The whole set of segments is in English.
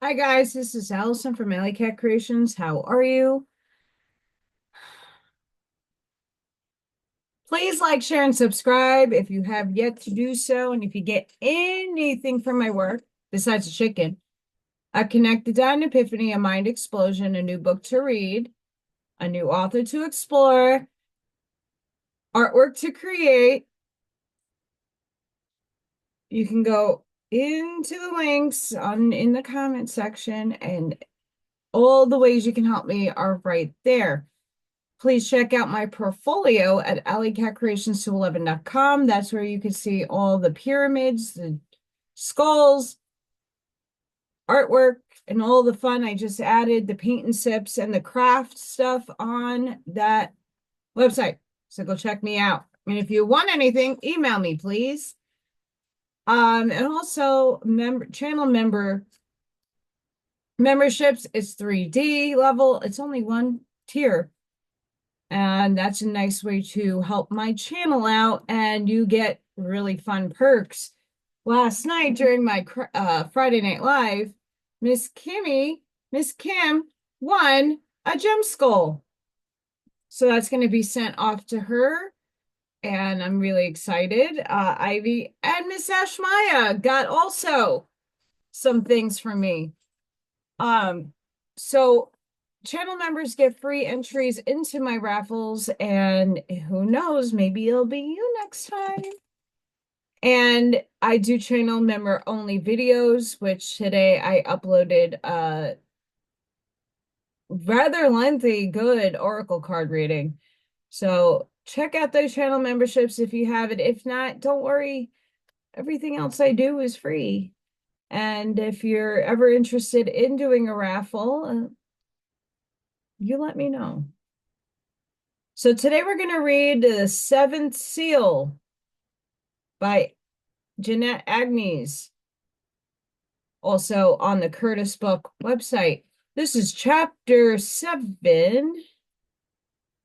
Hi guys, this is Allison from Alley Cat Creations. How are you? Please like, share, and subscribe if you have yet to do so. And if you get anything from my work besides a chicken, a connected dot epiphany, a mind explosion, a new book to read, a new author to explore, artwork to create, you can go into the links in the comment section, and all the ways you can help me are right there. Please check out my portfolio at alisonkatz211.com. That's where you can see all the pyramids, the skulls, artwork, and all the fun. I just added the paint and sips and the craft stuff on that website. So go check me out. And if you want anything, email me, please. And also channel memberships, it's 3D level. It's only one tier. And that's a nice way to help my channel out, and you get really fun perks. Last night during my Friday Night Live, Miss Kim won a gem skull. So that's going to be sent off to her, and I'm really excited. Ivy and Miss Ashmaya got also some things from me. So channel members get free entries into my raffles, and who knows, maybe it'll be you next time. And I do channel member only videos, which today I uploaded a rather lengthy, good Oracle card reading. So check out those channel memberships if you have it. If not, don't worry. Everything else I do is free. And if you're ever interested in doing a raffle, you let me know. So today we're going to read The Seventh Seal by Jeanette Agnes, also on the Curtis Book website. This is chapter 7,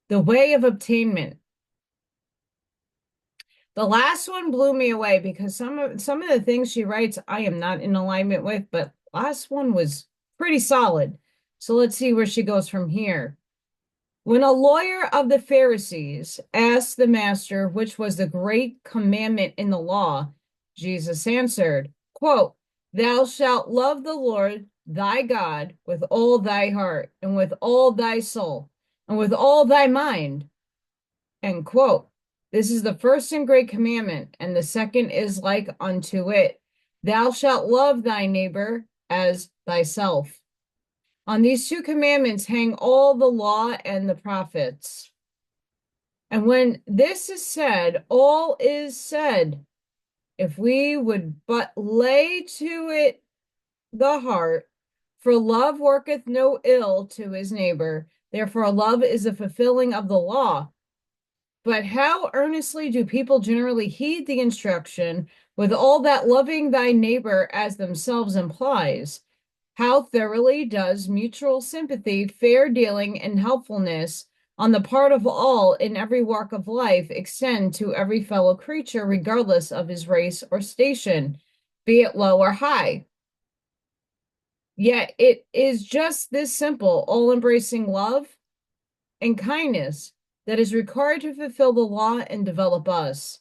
The Way of Attainment. The last one blew me away because some of the things she writes I am not in alignment with, but last one was pretty solid. So let's see where she goes from here. When a lawyer of the Pharisees asked the master which was the great commandment in the law, Jesus answered, quote, "Thou shalt love the Lord thy God with all thy heart and with all thy soul and with all thy mind." End quote. This is the first and great commandment, and the second is like unto it. Thou shalt love thy neighbor as thyself. On these two commandments hang all the law and the prophets. And when this is said, all is said. If we would but lay to it the heart, for love worketh no ill to his neighbor. Therefore, love is the fulfilling of the law. But how earnestly do people generally heed the instruction, with all that loving thy neighbor as themselves implies? How thoroughly does mutual sympathy, fair dealing, and helpfulness on the part of all in every walk of life extend to every fellow creature, regardless of his race or station, be it low or high? Yet it is just this simple, all-embracing love and kindness that is required to fulfill the law and develop us.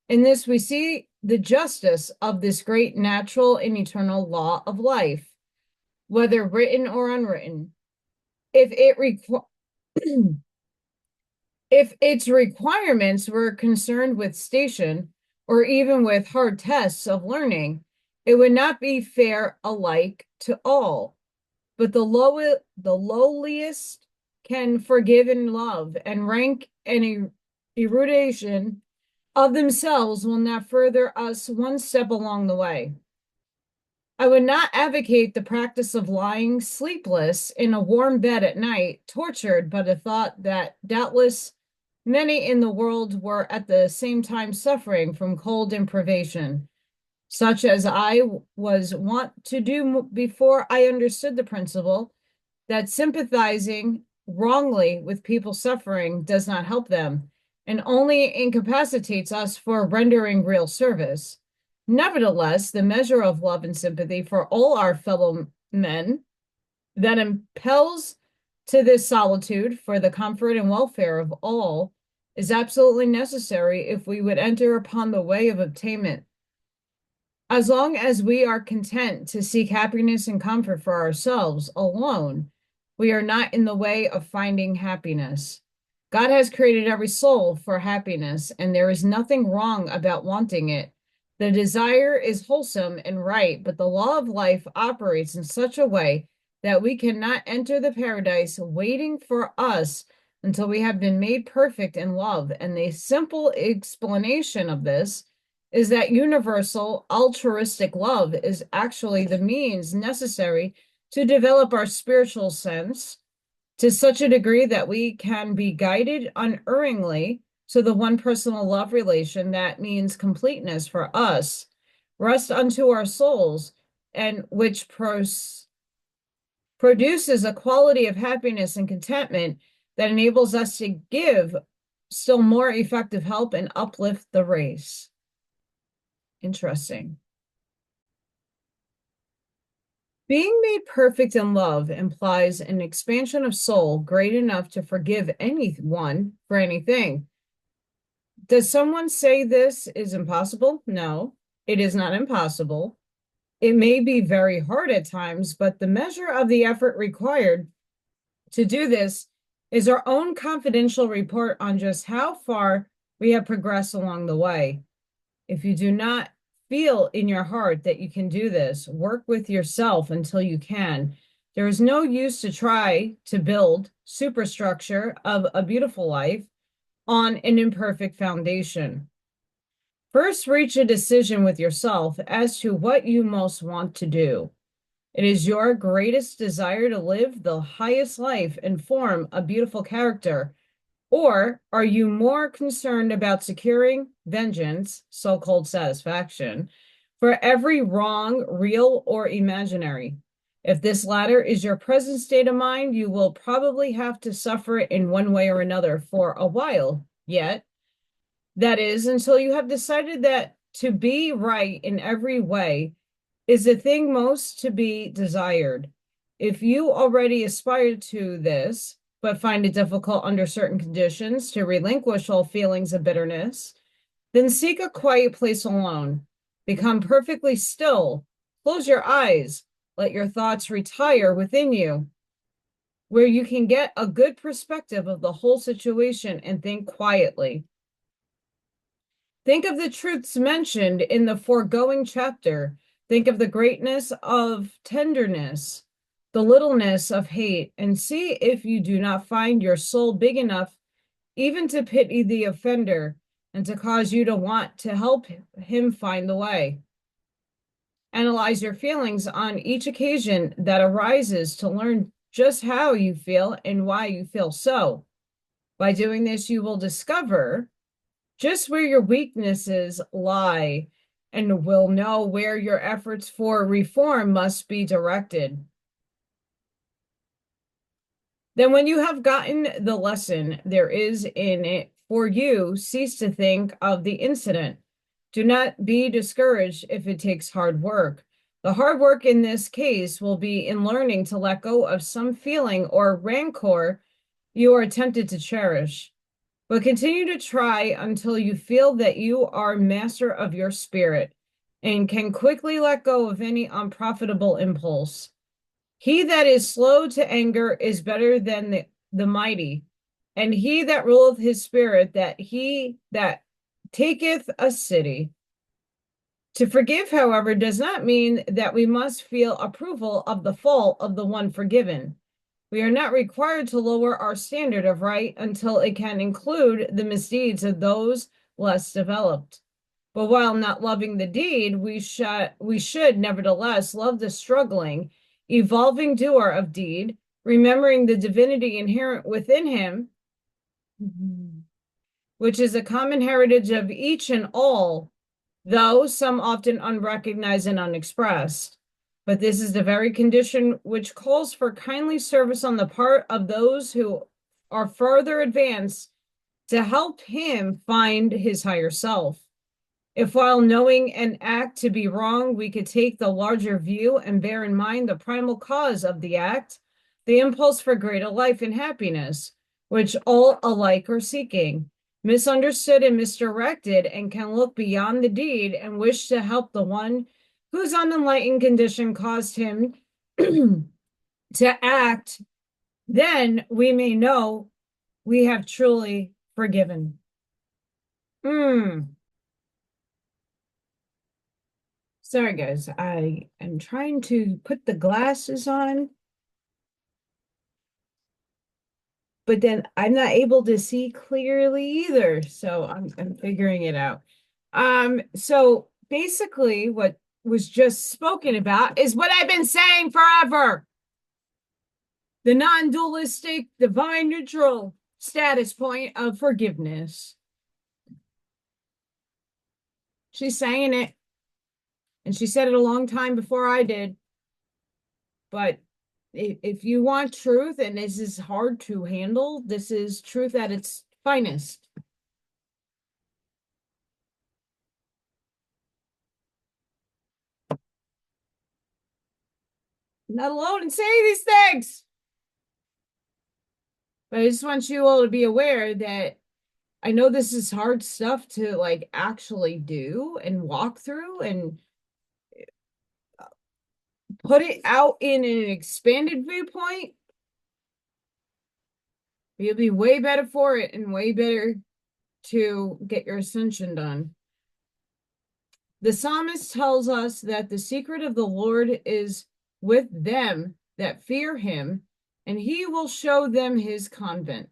In this, we see the justice of this great natural and eternal law of life, whether written or unwritten. If if its requirements were concerned with station or even with hard tests of learning, it would not be fair alike to all. But the lowliest can forgive and love, and rank and erudition of themselves will not further us one step along the way. I would not advocate the practice of lying sleepless in a warm bed at night, tortured by the thought that doubtless many in the world were at the same time suffering from cold and privation, such as I was wont to do before I understood the principle that sympathizing wrongly with people suffering does not help them and only incapacitates us for rendering real service. Nevertheless, the measure of love and sympathy for all our fellow men that impels to this solitude for the comfort and welfare of all is absolutely necessary if we would enter upon the way of attainment. As long as we are content to seek happiness and comfort for ourselves alone, we are not in the way of finding happiness. God has created every soul for happiness, and there is nothing wrong about wanting it. The desire is wholesome and right, but the law of life operates in such a way that we cannot enter the paradise waiting for us until we have been made perfect in love. And the simple explanation of this is that universal altruistic love is actually the means necessary to develop our spiritual sense to such a degree that we can be guided unerringly to the one personal love relation that means completeness for us, rest unto our souls, and which produces a quality of happiness and contentment that enables us to give still more effective help and uplift the race. Interesting. Being made perfect in love implies an expansion of soul great enough to forgive anyone for anything. Does someone say this is impossible? No, it is not impossible. It may be very hard at times, but the measure of the effort required to do this is our own confidential report on just how far we have progressed along the way. If you do not feel in your heart that you can do this, work with yourself until you can. There is no use to try to build superstructure of a beautiful life on an imperfect foundation. First, reach a decision with yourself as to what you most want to do. It is your greatest desire to live the highest life and form a beautiful character. Or are you more concerned about securing vengeance, so-called satisfaction, for every wrong, real or imaginary? If this latter is your present state of mind, you will probably have to suffer it in one way or another for a while yet. That is, until you have decided that to be right in every way is the thing most to be desired. If you already aspire to this, but find it difficult under certain conditions to relinquish all feelings of bitterness, then seek a quiet place alone. Become perfectly still. Close your eyes. Let your thoughts retire within you, where you can get a good perspective of the whole situation and think quietly. Think of the truths mentioned in the foregoing chapter. Think of the greatness of tenderness, the littleness of hate, and see if you do not find your soul big enough even to pity the offender and to cause you to want to help him find the way. Analyze your feelings on each occasion that arises to learn just how you feel and why you feel so. By doing this, you will discover just where your weaknesses lie and will know where your efforts for reform must be directed. Then when you have gotten the lesson there is in it for you, cease to think of the incident. Do not be discouraged if it takes hard work. The hard work in this case will be in learning to let go of some feeling or rancor you are tempted to cherish. But continue to try until you feel that you are master of your spirit and can quickly let go of any unprofitable impulse. He that is slow to anger is better than the mighty, and he that ruleth his spirit, that he that taketh a city. To forgive, however, does not mean that we must feel approval of the fault of the one forgiven. We are not required to lower our standard of right until it can include the misdeeds of those less developed. But while not loving the deed, we should nevertheless love the struggling, evolving doer of deed, remembering the divinity inherent within him, which is a common heritage of each and all, though some often unrecognized and unexpressed. But this is the very condition which calls for kindly service on the part of those who are further advanced to help him find his higher self. If while knowing an act to be wrong, we could take the larger view and bear in mind the primal cause of the act, the impulse for greater life and happiness, which all alike are seeking, misunderstood and misdirected, and can look beyond the deed and wish to help the one whose unenlightened condition caused him to act, then we may know we have truly forgiven. Sorry, guys. I am trying to put the glasses on, but then I'm not able to see clearly either. So I'm figuring it out. So basically what was just spoken about is what I've been saying forever. The non-dualistic, divine neutral status point of forgiveness. She's saying it, and she said it a long time before I did. But if you want truth, and this is hard to handle, this is truth at its finest. I'm not alone in saying these things. But I just want you all to be aware that I know this is hard stuff to like actually do and walk through and put it out in an expanded viewpoint. You'll be way better for it and way better to get your ascension done. The psalmist tells us that the secret of the Lord is with them that fear him, and he will show them his convent.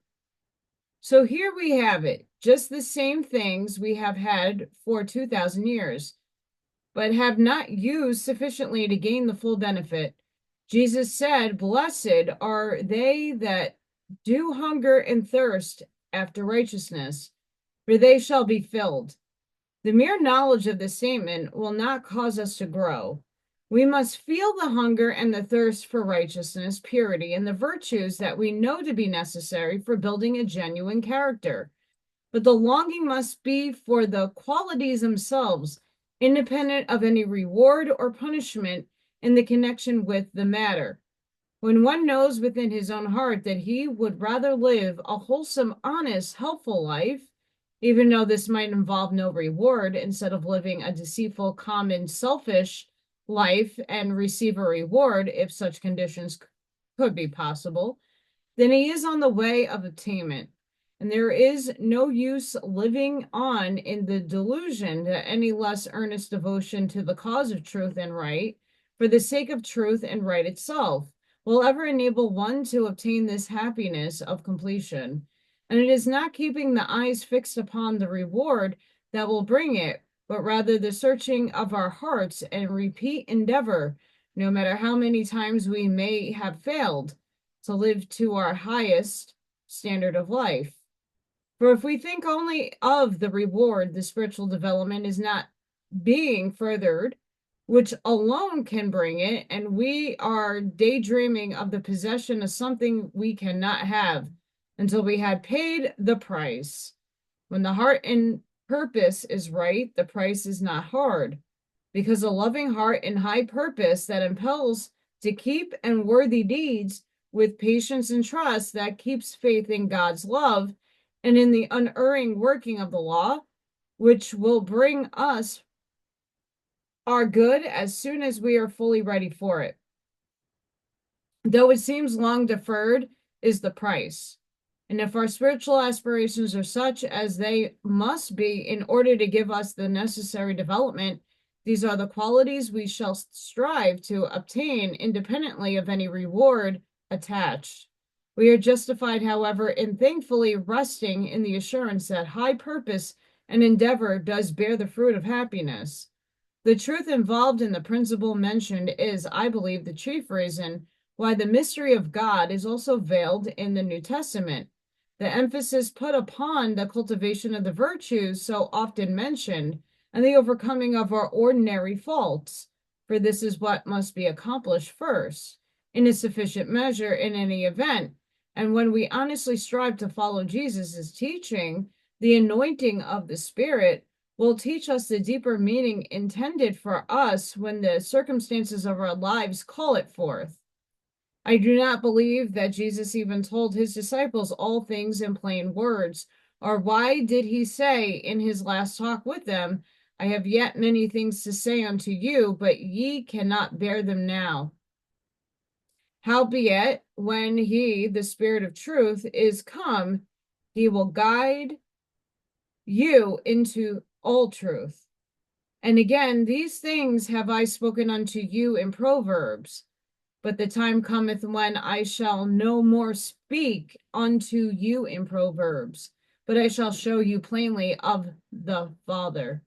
So here we have it, just the same things we have had for 2,000 years, but have not used sufficiently to gain the full benefit. Jesus said, "Blessed are they that do hunger and thirst after righteousness, for they shall be filled." The mere knowledge of this statement will not cause us to grow. We must feel the hunger and the thirst for righteousness, purity, and the virtues that we know to be necessary for building a genuine character. But the longing must be for the qualities themselves, independent of any reward or punishment in the connection with the matter. When one knows within his own heart that he would rather live a wholesome, honest, helpful life, even though this might involve no reward, instead of living a deceitful, common, selfish life and receive a reward, if such conditions could be possible, then he is on the way of attainment. And there is no use living on in the delusion that any less earnest devotion to the cause of truth and right, for the sake of truth and right itself, will ever enable one to obtain this happiness of completion. And it is not keeping the eyes fixed upon the reward that will bring it, but rather the searching of our hearts and repeat endeavor, no matter how many times we may have failed, to live to our highest standard of life. For if we think only of the reward, the spiritual development is not being furthered, which alone can bring it, and we are daydreaming of the possession of something we cannot have until we had paid the price. When the heart and purpose is right, the price is not hard, because a loving heart and high purpose that impels to keep and worthy deeds with patience and trust that keeps faith in God's love and in the unerring working of the law, which will bring us our good as soon as we are fully ready for it. Though it seems long deferred, is the price. And if our spiritual aspirations are such as they must be in order to give us the necessary development, these are the qualities we shall strive to obtain independently of any reward attached. We are justified, however, in thankfully resting in the assurance that high purpose and endeavor does bear the fruit of happiness. The truth involved in the principle mentioned is, I believe, the chief reason why the mystery of God is also veiled in the New Testament. The emphasis put upon the cultivation of the virtues so often mentioned and the overcoming of our ordinary faults, for this is what must be accomplished first, in a sufficient measure in any event. And when we honestly strive to follow Jesus' teaching, the anointing of the Spirit will teach us the deeper meaning intended for us when the circumstances of our lives call it forth. I do not believe that Jesus even told his disciples all things in plain words, or why did he say in his last talk with them, I have yet many things to say unto you, but ye cannot bear them now. Howbeit, when he, the Spirit of truth, is come, he will guide you into all truth. And again, these things have I spoken unto you in Proverbs, but the time cometh when I shall no more speak unto you in Proverbs, but I shall show you plainly of the Father.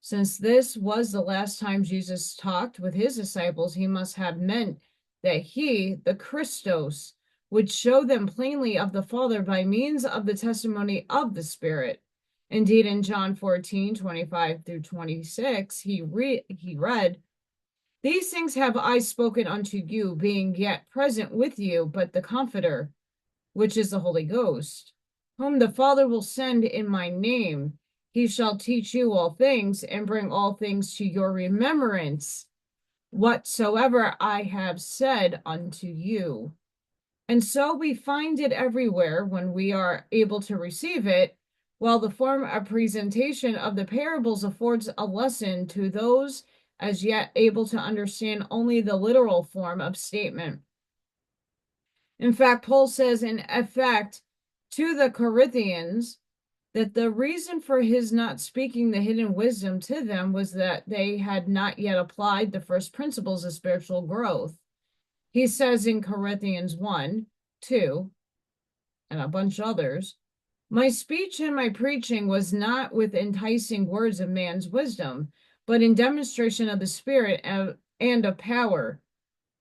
Since this was the last time Jesus talked with his disciples, he must have meant that he, the Christos, would show them plainly of the Father by means of the testimony of the Spirit. Indeed, in John 14:25 through 26, he read, These things have I spoken unto you, being yet present with you, but the Comforter, which is the Holy Ghost, whom the Father will send in my name, he shall teach you all things and bring all things to your remembrance, whatsoever I have said unto you. And so we find it everywhere when we are able to receive it, while the form of presentation of the parables affords a lesson to those as yet able to understand only the literal form of statement. In fact, Paul says in effect to the Corinthians that the reason for his not speaking the hidden wisdom to them was that they had not yet applied the first principles of spiritual growth. He says in Corinthians 1:2, and a bunch of others, my speech and my preaching was not with enticing words of man's wisdom, but in demonstration of the Spirit and of power,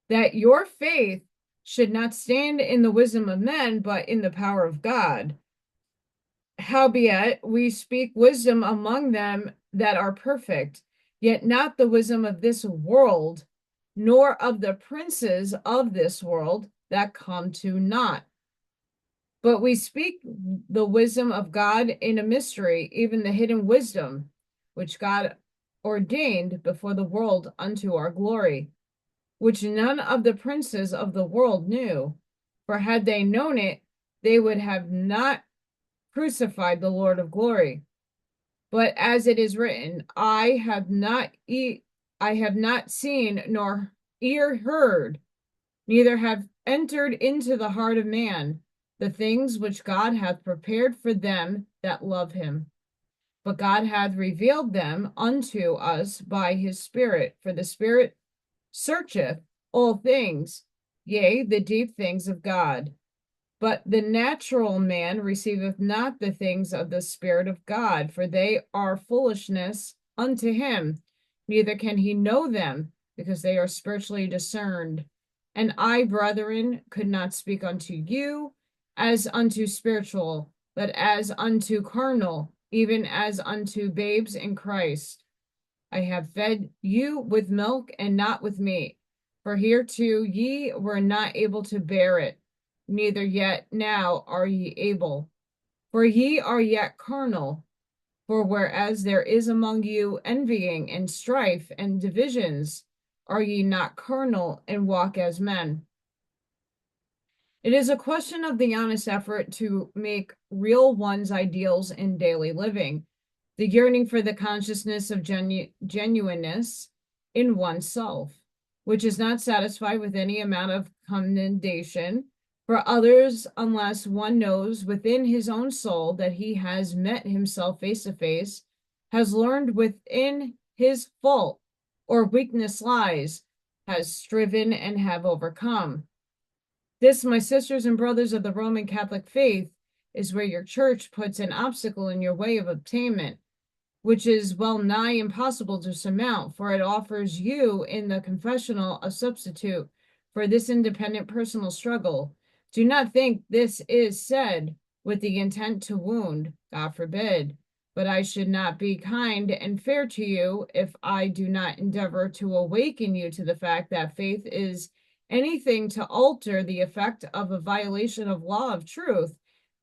that your faith should not stand in the wisdom of men, but in the power of God. Howbeit, we speak wisdom among them that are perfect, yet not the wisdom of this world, nor of the princes of this world that come to naught. But we speak the wisdom of God in a mystery, even the hidden wisdom, which God ordained before the world unto our glory, which none of the princes of the world knew. For had they known it, they would have not crucified the Lord of glory. But as it is written, I have not seen nor ear heard, neither have entered into the heart of man the things which God hath prepared for them that love him. But God hath revealed them unto us by his Spirit, for the Spirit searcheth all things, yea, the deep things of God. But the natural man receiveth not the things of the Spirit of God, for they are foolishness unto him, neither can he know them, because they are spiritually discerned. And I, brethren, could not speak unto you as unto spiritual, but as unto carnal, even as unto babes in Christ. I have fed you with milk and not with meat, for hereto ye were not able to bear it, neither yet now are ye able. For ye are yet carnal. For whereas there is among you envying and strife and divisions, are ye not carnal and walk as men? It is a question of the honest effort to make real one's ideals in daily living, the yearning for the consciousness of genuineness in oneself, which is not satisfied with any amount of commendation for others unless one knows within his own soul that he has met himself face to face, has learned within his fault or weakness lies, has striven and have overcome. This, my sisters and brothers of the Roman Catholic faith, is where your church puts an obstacle in your way of attainment, which is well nigh impossible to surmount, for it offers you in the confessional a substitute for this independent personal struggle. Do not think this is said with the intent to wound, God forbid, but I should not be kind and fair to you if I do not endeavor to awaken you to the fact that faith is anything to alter the effect of a violation of law of truth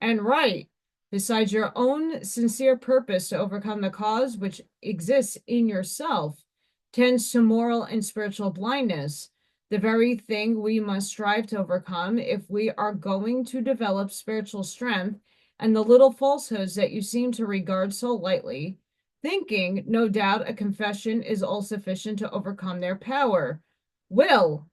and right, besides your own sincere purpose to overcome the cause which exists in yourself, tends to moral and spiritual blindness, the very thing we must strive to overcome if we are going to develop spiritual strength, and the little falsehoods that you seem to regard so lightly, thinking, no doubt, a confession is all sufficient to overcome their power, will,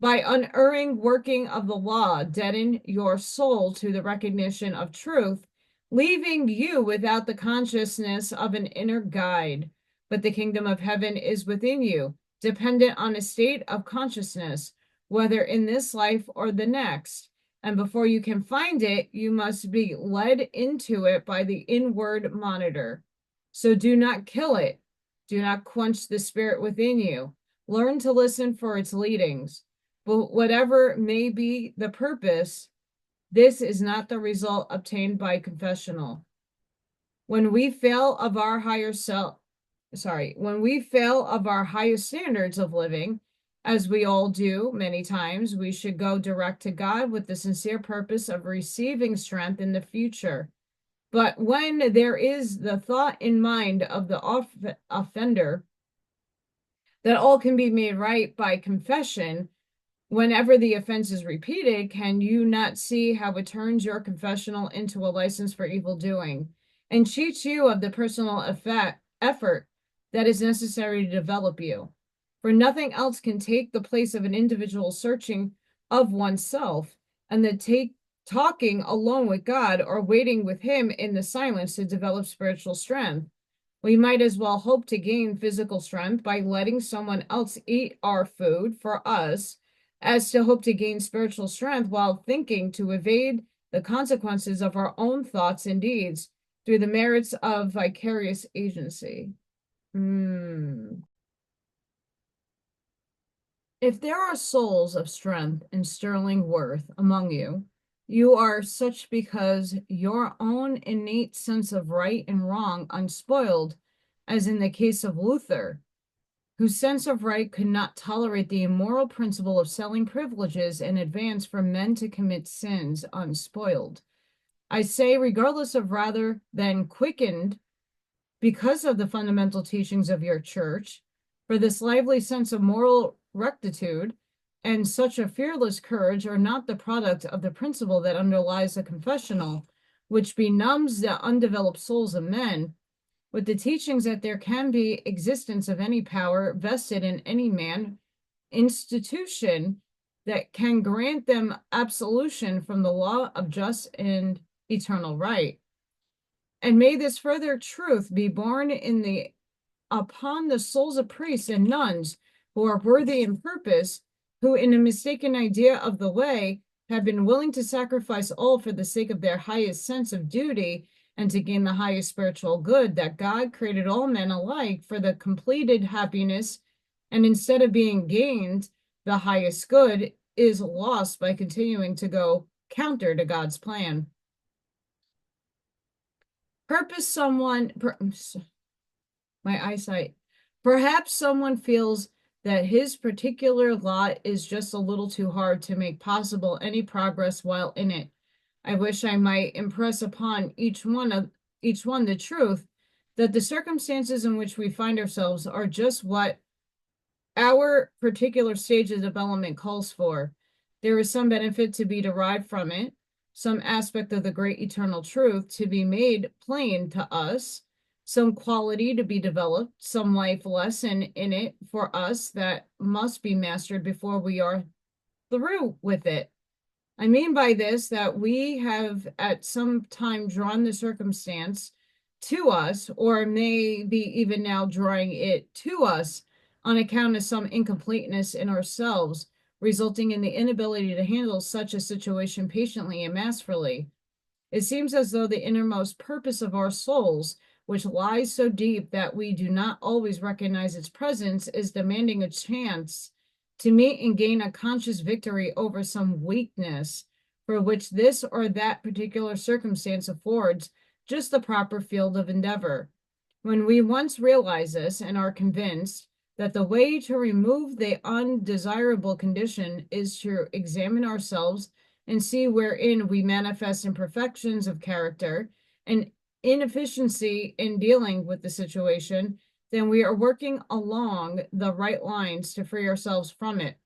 by unerring working of the law, deaden your soul to the recognition of truth, leaving you without the consciousness of an inner guide. But the kingdom of heaven is within you, dependent on a state of consciousness, whether in this life or the next. And before you can find it, you must be led into it by the inward monitor. So do not kill it. Do not quench the spirit within you. Learn to listen for its leadings. But whatever may be the purpose, this is not the result obtained by confessional. When we fail of our highest standards of living, as we all do many times, we should go direct to God with the sincere purpose of receiving strength in the future. But when there is the thought in mind of the offender that all can be made right by confession, whenever the offense is repeated, can you not see how it turns your confessional into a license for evil doing, and cheats you of the personal effort that is necessary to develop you? For nothing else can take the place of an individual searching of oneself, and the talking alone with God or waiting with Him in the silence to develop spiritual strength. We might as well hope to gain physical strength by letting someone else eat our food for us, as to hope to gain spiritual strength while thinking to evade the consequences of our own thoughts and deeds through the merits of vicarious agency. If there are souls of strength and sterling worth among you, you are such because your own innate sense of right and wrong unspoiled, as in the case of Luther, whose sense of right could not tolerate the immoral principle of selling privileges in advance for men to commit sins unspoiled. I say, regardless of rather than quickened because of the fundamental teachings of your church, for this lively sense of moral rectitude and such a fearless courage are not the product of the principle that underlies the confessional, which benumbs the undeveloped souls of men, with the teachings that there can be existence of any power vested in any man, institution that can grant them absolution from the law of just and eternal right. And may this further truth be borne upon the souls of priests and nuns who are worthy in purpose, who in a mistaken idea of the way have been willing to sacrifice all for the sake of their highest sense of duty and to gain the highest spiritual good, that God created all men alike for the completed happiness, and instead of being gained, the highest good is lost by continuing to go counter to God's plan. Perhaps someone feels that his particular lot is just a little too hard to make possible any progress while in it. I wish I might impress upon each one the truth that the circumstances in which we find ourselves are just what our particular stage of development calls for. There is some benefit to be derived from it, some aspect of the great eternal truth to be made plain to us, some quality to be developed, some life lesson in it for us that must be mastered before we are through with it. I mean by this that we have at some time drawn the circumstance to us, or may be even now drawing it to us on account of some incompleteness in ourselves, resulting in the inability to handle such a situation patiently and masterfully. It seems as though the innermost purpose of our souls, which lies so deep that we do not always recognize its presence, is demanding a chance to meet and gain a conscious victory over some weakness for which this or that particular circumstance affords just the proper field of endeavor. When we once realize this and are convinced that the way to remove the undesirable condition is to examine ourselves and see wherein we manifest imperfections of character, and inefficiency in dealing with the situation, then we are working along the right lines to free ourselves from it.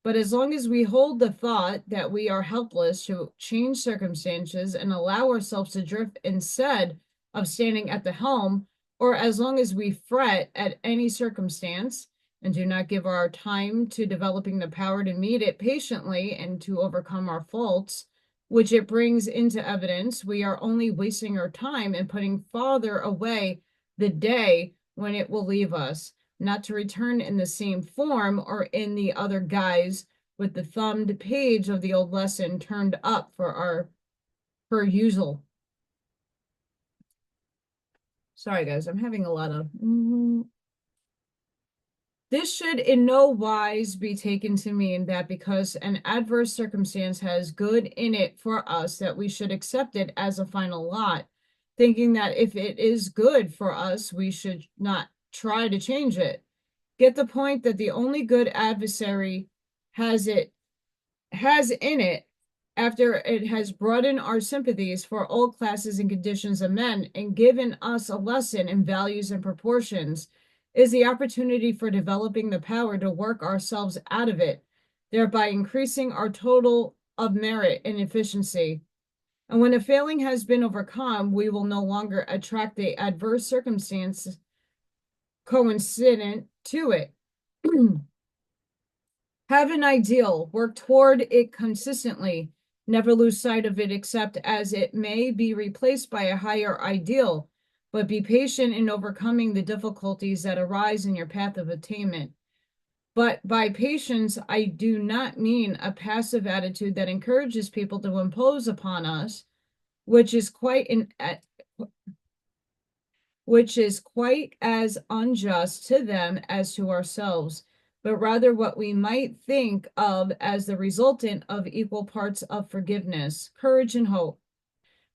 But as long as we hold the thought that we are helpless to change circumstances and allow ourselves to drift instead of standing at the helm, or as long as we fret at any circumstance and do not give our time to developing the power to meet it patiently and to overcome our faults, which it brings into evidence, we are only wasting our time and putting farther away the day when it will leave us, not to return in the same form or in the other guise with the thumbed page of the old lesson turned up for our per usual. Sorry, guys, I'm having a lot of. This should in no wise be taken to mean that because an adverse circumstance has good in it for us, that we should accept it as a final lot, thinking that if it is good for us, we should not try to change it. Get the point that the only good adversary has in it after it has broadened our sympathies for all classes and conditions of men and given us a lesson in values and proportions, is the opportunity for developing the power to work ourselves out of it, thereby increasing our total of merit and efficiency. And when a failing has been overcome, we will no longer attract the adverse circumstances coincident to it. Have an ideal, work toward it consistently, never lose sight of it except as it may be replaced by a higher ideal, but be patient in overcoming the difficulties that arise in your path of attainment. But by patience, I do not mean a passive attitude that encourages people to impose upon us, which is quite as unjust to them as to ourselves, but rather what we might think of as the resultant of equal parts of forgiveness, courage, and hope.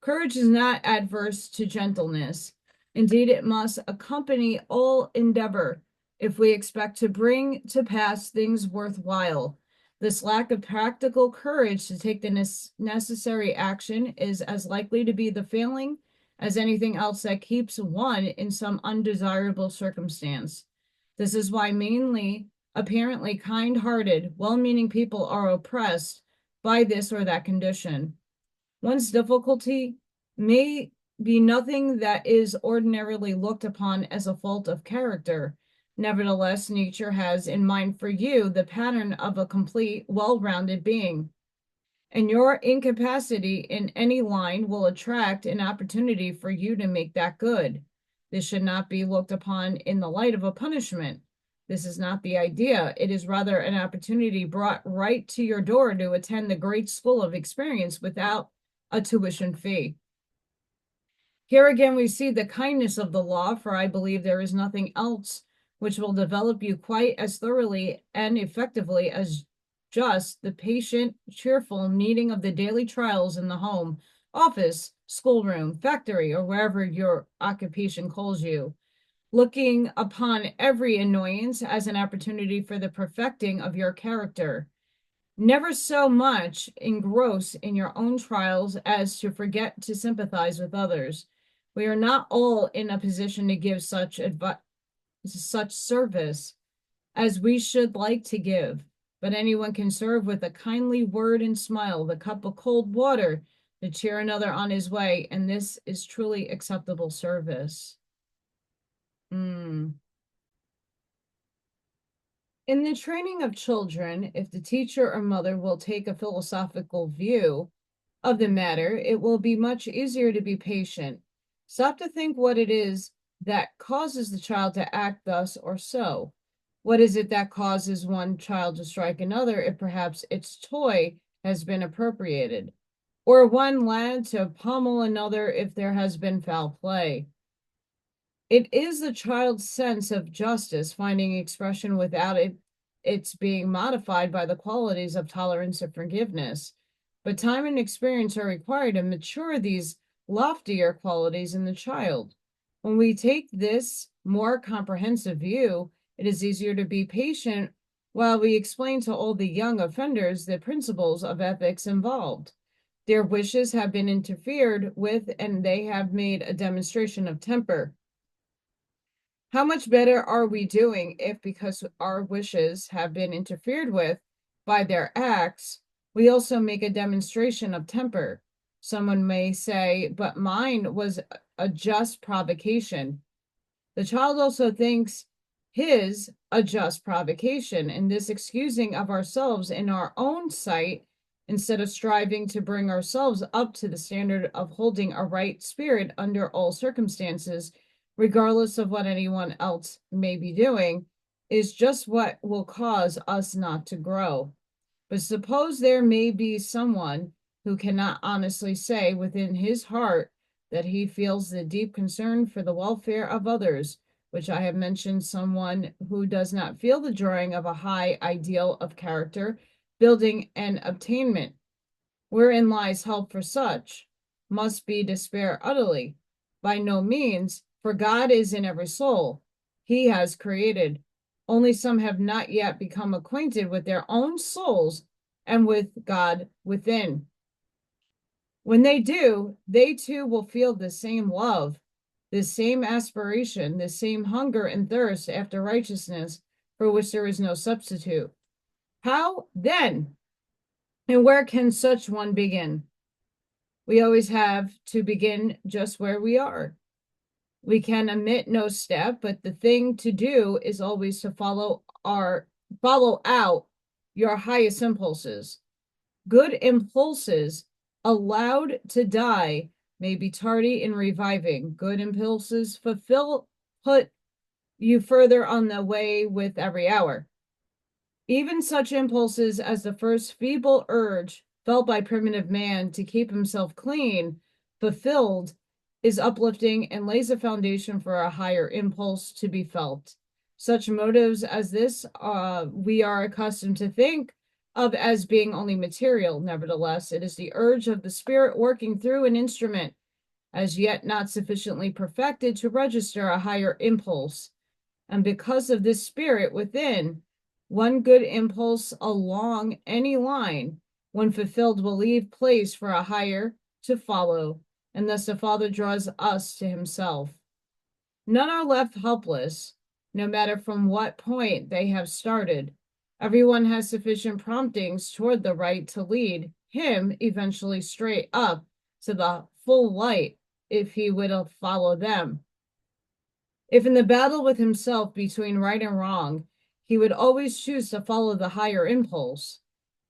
Courage is not adverse to gentleness. Indeed, it must accompany all endeavor if we expect to bring to pass things worthwhile. This lack of practical courage to take the necessary action is as likely to be the failing as anything else that keeps one in some undesirable circumstance. This is why mainly apparently kind-hearted, well-meaning people are oppressed by this or that condition. One's difficulty may be nothing that is ordinarily looked upon as a fault of character. Nevertheless, nature has in mind for you the pattern of a complete, well-rounded being. And your incapacity in any line will attract an opportunity for you to make that good. This should not be looked upon in the light of a punishment. This is not the idea. It is rather an opportunity brought right to your door to attend the great school of experience without a tuition fee. Here again, we see the kindness of the law, for I believe there is nothing else which will develop you quite as thoroughly and effectively as just the patient, cheerful meeting of the daily trials in the home, office, schoolroom, factory, or wherever your occupation calls you, looking upon every annoyance as an opportunity for the perfecting of your character. Never so much engrossed in your own trials as to forget to sympathize with others. We are not all in a position to give such service as we should like to give, but anyone can serve with a kindly word and smile, the cup of cold water to cheer another on his way, and this is truly acceptable service. In the training of children, if the teacher or mother will take a philosophical view of the matter, it will be much easier to be patient. Stop to think what it is that causes the child to act thus or so. What is it that causes one child to strike another if perhaps its toy has been appropriated, or one lad to pummel another if there has been foul play? It is the child's sense of justice finding expression without its being modified by the qualities of tolerance and forgiveness. But time and experience are required to mature these loftier qualities in the child. When we take this more comprehensive view, it is easier to be patient while we explain to all the young offenders the principles of ethics involved. Their wishes have been interfered with, and they have made a demonstration of temper. How much better are we doing if, because our wishes have been interfered with by their acts, we also make a demonstration of temper? Someone may say, but mine was a just provocation. The child also thinks his a just provocation, and this excusing of ourselves in our own sight, instead of striving to bring ourselves up to the standard of holding a right spirit under all circumstances, regardless of what anyone else may be doing, is just what will cause us not to grow. But suppose there may be someone who cannot honestly say within his heart that he feels the deep concern for the welfare of others, which I have mentioned, someone who does not feel the drawing of a high ideal of character, building, and attainment. Wherein lies help for such? Must be despair utterly? By no means, for God is in every soul. He has created. Only some have not yet become acquainted with their own souls and with God within. When they do, they too will feel the same love, the same aspiration, the same hunger and thirst after righteousness, for which there is no substitute. How then? And where can such one begin? We always have to begin just where we are. We can omit no step, but the thing to do is always to follow out your highest impulses. Good impulses allowed to die may be tardy in reviving. Good impulses put you further on the way with every hour. Even such impulses as the first feeble urge felt by primitive man to keep himself clean, fulfilled, is uplifting and lays a foundation for a higher impulse to be felt. Such motives as this we are accustomed to think of as being only material. Nevertheless, it is the urge of the spirit working through an instrument as yet not sufficiently perfected to register a higher impulse. And because of this spirit within, one good impulse along any line, when fulfilled, will leave place for a higher to follow, and thus the Father draws us to himself. None are left helpless, no matter from what point they have started. Everyone has sufficient promptings toward the right to lead him eventually straight up to the full light, if he will follow them. If in the battle with himself between right and wrong, he would always choose to follow the higher impulse.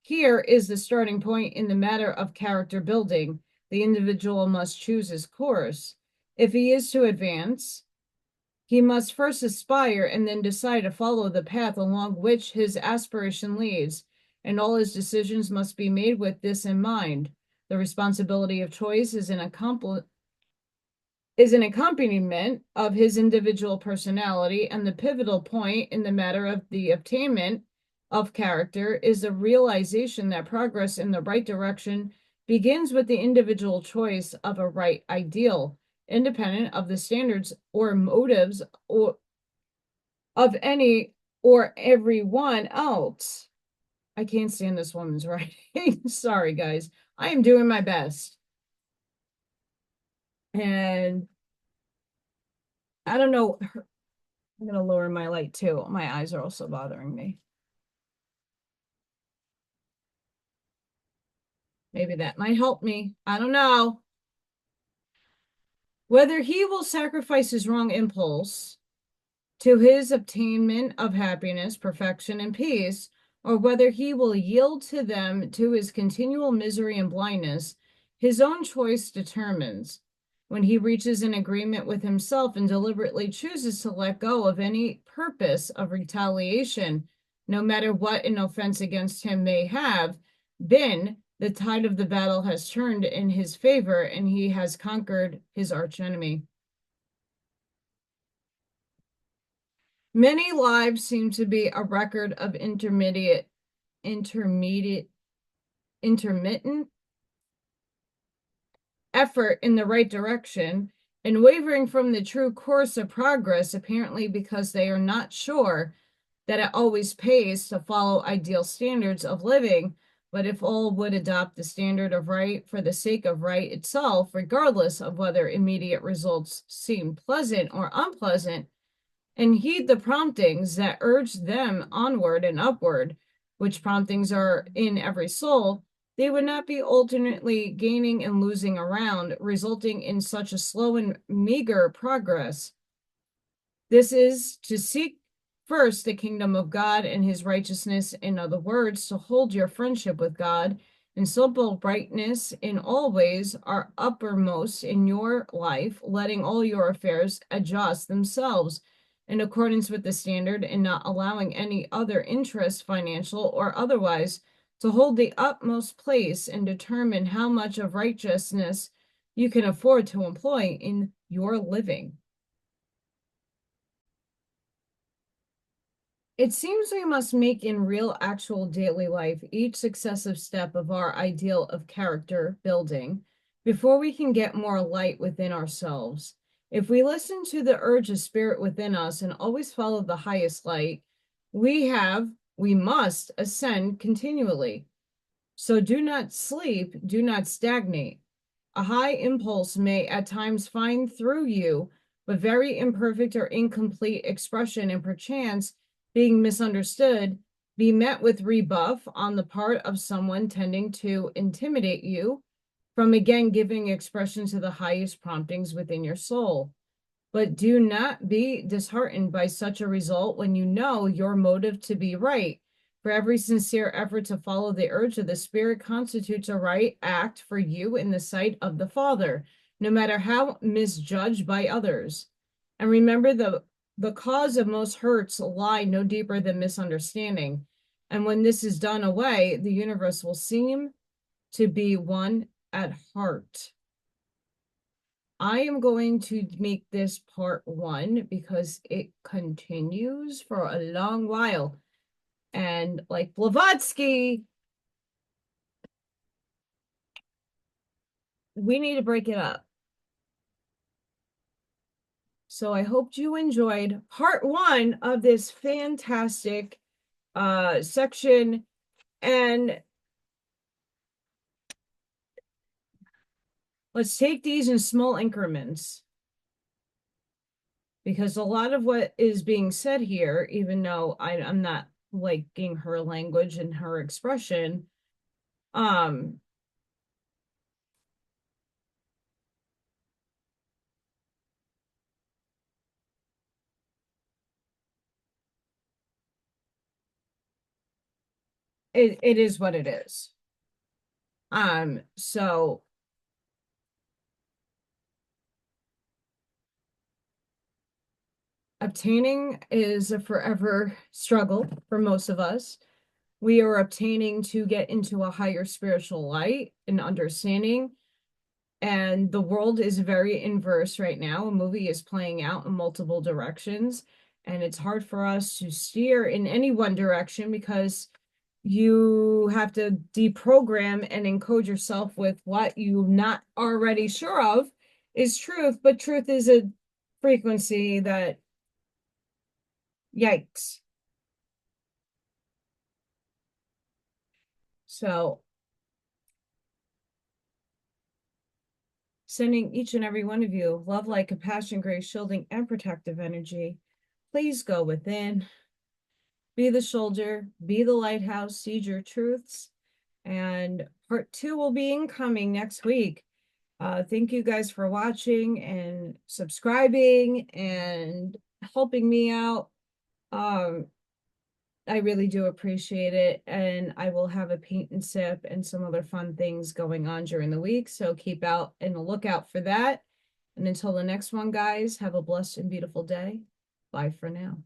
Here is the starting point in the matter of character building. The individual must choose his course. If he is to advance, he must first aspire and then decide to follow the path along which his aspiration leads, and all his decisions must be made with this in mind. The responsibility of choice is an accompaniment of his individual personality, and the pivotal point in the matter of the attainment of character is the realization that progress in the right direction begins with the individual choice of a right ideal, independent of the standards or motives or of any or everyone else. I can't stand this woman's writing. Sorry, guys. I am doing my best. And I don't know. I'm going to lower my light too. My eyes are also bothering me. Maybe that might help me. I don't know. Whether he will sacrifice his wrong impulse to his attainment of happiness, perfection, and peace, or whether he will yield to them to his continual misery and blindness, his own choice determines. When he reaches an agreement with himself and deliberately chooses to let go of any purpose of retaliation, no matter what an offense against him may have been, the tide of the battle has turned in his favor and he has conquered his archenemy. Many lives seem to be a record of intermittent effort in the right direction and wavering from the true course of progress, apparently because they are not sure that it always pays to follow ideal standards of living, But if all would adopt the standard of right for the sake of right itself, regardless of whether immediate results seem pleasant or unpleasant, and heed the promptings that urge them onward and upward, which promptings are in every soul, they would not be alternately gaining and losing around, resulting in such a slow and meager progress. This is to seek first the kingdom of God and his righteousness, in other words, to hold your friendship with God and simple brightness in all ways are uppermost in your life, letting all your affairs adjust themselves in accordance with the standard and not allowing any other interest, financial or otherwise, to hold the utmost place and determine how much of righteousness you can afford to employ in your living. It seems we must make in real actual daily life each successive step of our ideal of character building before we can get more light within ourselves. If we listen to the urge of spirit within us and always follow the highest light, we must ascend continually. So do not sleep, do not stagnate. A high impulse may at times find through you, but very imperfect or incomplete expression and perchance being misunderstood, be met with rebuff on the part of someone tending to intimidate you from again giving expression to the highest promptings within your soul. But do not be disheartened by such a result when you know your motive to be right. For every sincere effort to follow the urge of the spirit constitutes a right act for you in the sight of the Father, no matter how misjudged by others. And remember, the cause of most hurts lie no deeper than misunderstanding. And when this is done away, the universe will seem to be one at heart. I am going to make this part 1 because it continues for a long while. And like Blavatsky, we need to break it up. So I hope you enjoyed part 1 of this fantastic section. And let's take these in small increments, because a lot of what is being said here, even though I'm not liking her language and her expression, it is what it is. So obtaining is a forever struggle for most of us. We are obtaining to get into a higher spiritual light and understanding. And the world is very inverse right now. A movie is playing out in multiple directions. And it's hard for us to steer in any one direction because you have to deprogram and encode yourself with what you're not already sure of is truth. But truth is a frequency that, yikes. So sending each and every one of you love, light, compassion, grace, shielding, and protective energy. Please go within, be the shoulder, be the lighthouse, seed your truths. And part 2 will be incoming next week. Thank you guys for watching and subscribing and helping me out. I really do appreciate it. And I will have a paint and sip and some other fun things going on during the week. So keep out and a lookout for that. And until the next one, guys, have a blessed and beautiful day. Bye for now.